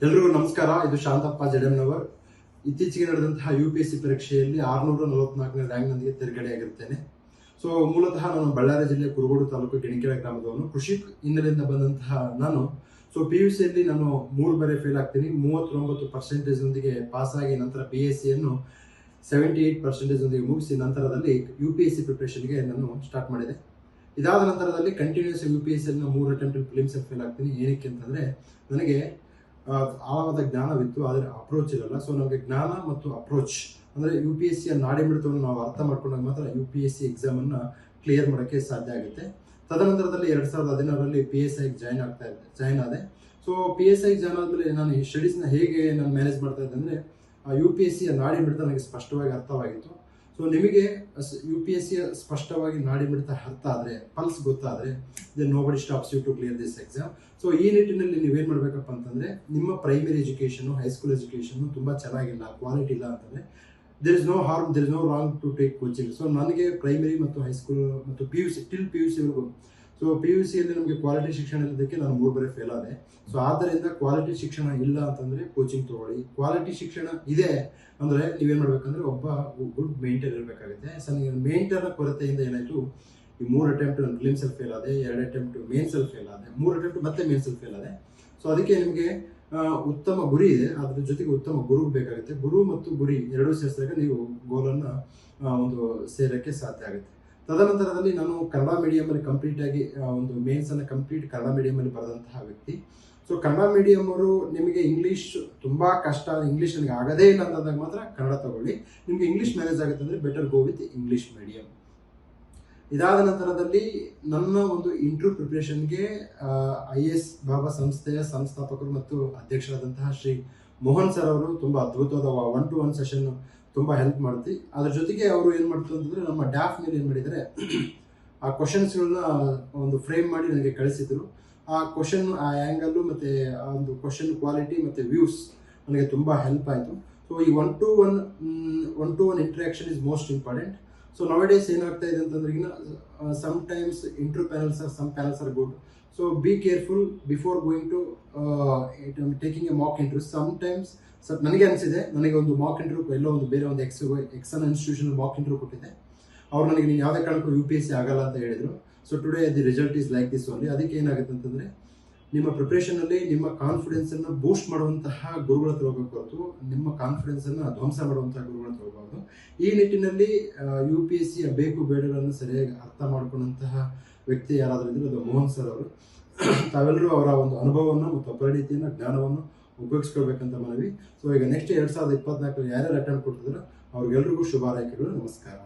ಎಲ್ರಿಗೂ ನಮಸ್ಕಾರ. ಇದು ಶಾಂತಪ್ಪ ಜಡಮ್ನವರ್. ಇತ್ತೀಚೆಗೆ ನಡೆದಂತಹ UPSC ಪರೀಕ್ಷೆಯಲ್ಲಿ 644ನೇ ರ್ಯಾಂಕ್ನೊಂದಿಗೆ ತೇರ್ಗಡೆಯಾಗಿರುತ್ತೇನೆ. ಸೊ ಮೂಲತಃ ನಾನು ಬಳ್ಳಾರಿ ಜಿಲ್ಲೆ ಕುರುಗೋಡು ತಾಲೂಕು ಗಿಣಿಕೆರೆ ಗ್ರಾಮದವನು. ಕೃಷಿ ಹಿನ್ನೆಲೆಯಿಂದ ಬಂದಂತಹ ನಾನು PUCಯಲ್ಲಿ ನಾನು 3 ಬಾರಿ ಫೇಲ್ ಆಗ್ತೀನಿ. 39% ಪಾಸ್ ಆಗಿ ನಂತರ BSc ಯನ್ನು 78% ಮುಗಿಸಿ ನಂತರದಲ್ಲಿ UPSC ಪ್ರಿಪರೇಷನ್ಗೆ ನಾನು ಸ್ಟಾರ್ಟ್ ಮಾಡಿದೆ. ಇದಾದ ನಂತರದಲ್ಲಿ continuous UPSC 3 attempt prelims fail ಆಗ್ತೀನಿ. ಏನಕ್ಕೆ ಅಂತಂದ್ರೆ ನನಗೆ ಆಳವಾದ ಜ್ಞಾನವಿತ್ತು, ಆದರೆ ಅಪ್ರೋಚ್ ಇರಲ್ಲ. ಸೊ ನಮಗೆ ಜ್ಞಾನ ಮತ್ತು ಅಪ್ರೋಚ್ ಅಂದರೆ UPSC ನಾಡಿ ಮಿಡಿತವನ್ನು ನಾವು ಅರ್ಥ ಮಾಡ್ಕೊಂಡಾಗ ಮಾತ್ರ UPSC ಎಕ್ಸಾಮ್ ಅನ್ನ ಕ್ಲಿಯರ್ ಮಾಡೋಕ್ಕೆ ಸಾಧ್ಯ ಆಗುತ್ತೆ. ತದನಂತರದಲ್ಲಿ 2016ರಲ್ಲಿ PSI ಜಾಯ್ನ್ ಆದೆ. ಸೊ PSI ಜಾಯ್ನ್ ಆದ್ಮೇಲೆ ನಾನು ಈ ಸ್ಟಡೀಸ್ನ ಹೇಗೆ ನಾನು ಮ್ಯಾನೇಜ್ ಮಾಡ್ತಾ ಇದ್ದೆ ಅಂದರೆ UPSC ನಾಡಿ ಮಿಡಿತ ನನಗೆ ಸ್ಪಷ್ಟವಾಗಿ ಅರ್ಥವಾಗಿತ್ತು. ಸೊ ನಿಮಗೆ UPSC ಸ್ಪಷ್ಟವಾಗಿ ನಾಡಿ ಮಿಡಿತ ಅರ್ಥ ಆದರೆ, ಪಲ್ಸ್ ಗೊತ್ತಾದರೆ, then nobody stops you to clear this exam. So ಈ ನಿಟ್ಟಿನಲ್ಲಿ ನೀವೇನು ಮಾಡಬೇಕಪ್ಪ ಅಂತಂದರೆ, ನಿಮ್ಮ ಪ್ರೈಮರಿ ಎಜುಕೇಷನು, ಹೈಸ್ಕೂಲ್ ಎಜುಕೇಷನ್ನು ತುಂಬ ಚೆನ್ನಾಗಿಲ್ಲ, ಕ್ವಾಲಿಟಿ ಇಲ್ಲ ಅಂತಂದರೆ there is no harm, there is no wrong to take coaching. So ನನಗೆ ಪ್ರೈಮರಿ ಮತ್ತು ಹೈಸ್ಕೂಲ್ ಮತ್ತು PUCವರೆಗೂ ಸೊ PUCಯಲ್ಲಿ ನಮಗೆ ಕ್ವಾಲಿಟಿ ಶಿಕ್ಷಣ ಇಲ್ಲದಕ್ಕೆ ನಾನು 3 ಬಾರಿ ಫೇಲ್ ಆದೆ. ಸೊ ಆದ್ದರಿಂದ ಕ್ವಾಲಿಟಿ ಶಿಕ್ಷಣ ಇಲ್ಲ ಅಂತಂದರೆ ಕೋಚಿಂಗ್ ತಗೊಳ್ಳಿ. ಕ್ವಾಲಿಟಿ ಶಿಕ್ಷಣ ಇದೆ ಅಂದರೆ ನೀವೇನು ಮಾಡಬೇಕಂದ್ರೆ ಒಬ್ಬ ಗುಡ್ ಮೇಂಟೈನ್ ಇರಬೇಕಾಗುತ್ತೆ. ಸೊ ಮೇಂಟೈನ್ ಕೊರತೆಯಿಂದ ಏನಾಯಿತು, ಈ 3 ಅಟೆಂಪ್ಟ್ ನಾನು ಫಿಲಿಮ್ಸಲ್ಲಿ ಫೇಲ್ ಆದೆ, 2 ಅಟೆಂಪ್ಟ್ ಮೇನ್ಸಲ್ಲಿ ಫೇಲ್ ಆದೆ, 3 ಅಟೆಂಪ್ಟ್ ಮತ್ತೆ ಮೇನ್ಸಲ್ಲಿ ಫೇಲ್ ಆದೆ. ಸೊ ಅದಕ್ಕೆ ನಿಮಗೆ ಉತ್ತಮ ಗುರಿ ಇದೆ, ಅದ್ರ ಜೊತೆಗೆ ಉತ್ತಮ ಗುರು ಬೇಕಾಗುತ್ತೆ. ಗುರು ಮತ್ತು ಗುರಿ ಎರಡೂ ಸೇರಿಸಿದಾಗ ನೀವು ಗೋಲನ್ನು ಒಂದು ಸೇರೋಕ್ಕೆ ಸಾಧ್ಯ ಆಗುತ್ತೆ. ತದನಂತರದಲ್ಲಿ ನಾನು ಕನ್ನಡ ಮೀಡಿಯಮಲ್ಲಿ ಕಂಪ್ಲೀಟ್ ಆಗಿ ಒಂದು ಮೇನ್ಸನ್ನು ಕಂಪ್ಲೀಟ್ ಕನ್ನಡ ಮೀಡಿಯಮಲ್ಲಿ ಬರೆದಂತಹ ವ್ಯಕ್ತಿ. ಸೊ ಕನ್ನಡ ಮೀಡಿಯಂ ಅವರು ನಿಮಗೆ ಇಂಗ್ಲೀಷ್ ತುಂಬ ಕಷ್ಟ, ಇಂಗ್ಲೀಷ್ ನನಗೆ ಆಗದೇ ಇಲ್ಲ ಅಂತಂದಾಗ ಮಾತ್ರ ಕನ್ನಡ ತಗೊಳ್ಳಿ. ನಿಮಗೆ ಇಂಗ್ಲೀಷ್ ಮ್ಯಾನೇಜ್ ಆಗುತ್ತೆ ಅಂದರೆ better go with English medium. ಇದಾದ ನಂತರದಲ್ಲಿ ನನ್ನ ಒಂದು ಇಂಟರ್ವ್ಯೂ ಪ್ರಿಪ್ರೇಷನ್ಗೆ IAS ಬಾಬಾ ಸಂಸ್ಥೆಯ ಸಂಸ್ಥಾಪಕರು ಮತ್ತು ಅಧ್ಯಕ್ಷರಾದಂತಹ ಶ್ರೀ ಮೋಹನ್ ಸರ್ ಅವರು ತುಂಬ ಅದ್ಭುತವಾದ 1-to-1 ಸೆಷನ್ ತುಂಬ ಹೆಲ್ಪ್ ಮಾಡ್ತಿ. ಅದ್ರ ಜೊತೆಗೆ ಅವರು ಏನು ಮಾಡ್ತಾರೆ ಅಂತಂದರೆ ನಮ್ಮ ಡ್ಯಾಫ್ ಮೇಲೆ ಏನು ಮಾಡಿದ್ದಾರೆ, ಆ ಕ್ವಶನ್ಸ್ಗಳನ್ನ ಒಂದು ಫ್ರೇಮ್ ಮಾಡಿ ನನಗೆ ಕಳಿಸಿದ್ರು. ಆ ಕ್ವಶನ್, ಆ ಆ್ಯಂಗಲ್ಲು ಮತ್ತು ಆ ಒಂದು ಕ್ವಶನ್ ಕ್ವಾಲಿಟಿ ಮತ್ತು ವ್ಯೂಸ್ ನನಗೆ ತುಂಬ ಹೆಲ್ಪ್ ಆಯಿತು. ಸೊ ಈ 1-to-1 interaction is most important. So nowadays ಏನಾಗ್ತಾ ಇದೆ ಅಂತಂದ್ರೆ, sometimes interview panels are, some panels are good. So be careful before going to taking a mock interview. Sometimes ನನಗೆ ಅನಿಸಿದೆ, ನನಗೆ ಒಂದು ಮಾಕ್ ಇಂಟರ್ವ್ಯೂ ಎಲ್ಲೋ ಒಂದು ಬೇರೆ ಒಂದು ಎಕ್ಸನ್ ಇನ್ಸ್ಟಿಟ್ಯೂಷನ್ ಮಾಕ್ ಇಂಟರ್ವ್ಯೂ ಕೊಟ್ಟಿದ್ದೆ. ಅವ್ರು ನನಗೆ ನೀವು ಯಾವುದೇ ಕಾರಣಕ್ಕೂ UPSC ಆಗಲ್ಲ ಅಂತ ಹೇಳಿದರು. So today the result is like this only. ಅದಕ್ಕೆ ಏನಾಗುತ್ತೆ ಅಂತಂದರೆ, ನಿಮ್ಮ ಪ್ರಿಪ್ರೇಷನಲ್ಲಿ ನಿಮ್ಮ ಕಾನ್ಫಿಡೆನ್ಸನ್ನು ಬೂಸ್ಟ್ ಮಾಡುವಂತಹ ಗುರುಗಳ ಹತ್ರ ಹೋಗಬೇಕು ಹೊರತು ನಿಮ್ಮ ಕಾನ್ಫಿಡೆನ್ಸನ್ನು ಧ್ವಂಸ ಮಾಡುವಂತಹ ಗುರುಗಳ ಹತ್ರ ಹೋಗಬಾರ್ದು. ಈ ನಿಟ್ಟಿನಲ್ಲಿ UPSCಯ ಬೇಕು ಬೇಡಗಳನ್ನು ಸರಿಯಾಗಿ ಅರ್ಥ ಮಾಡ್ಕೊಂಡಂತಹ ವ್ಯಕ್ತಿ ಯಾರಾದರೂ ಇದ್ದರೆ ಅದು ಮೋಹನ್ ಸರ್ ಅವರು. ತಾವೆಲ್ಲರೂ ಅವರ ಒಂದು ಅನುಭವವನ್ನು ಮತ್ತು ಪರಿಣಿತಿಯನ್ನು, ಜ್ಞಾನವನ್ನು ಉಪಯೋಗಿಸ್ಕೊಳ್ಬೇಕಂತ ಮನವಿ. ಸೊ ಈಗ ನೆಕ್ಸ್ಟ್ 2024 ಯಾರ್ಯಾರು ಅಟೆಂಪ್ಟ್ ಕೊಡ್ತಿದ್ರು ಅವ್ರಿಗೆಲ್ರಿಗೂ ಶುಭ ಹಾರೈಕೆಗಳು. ನಮಸ್ಕಾರ.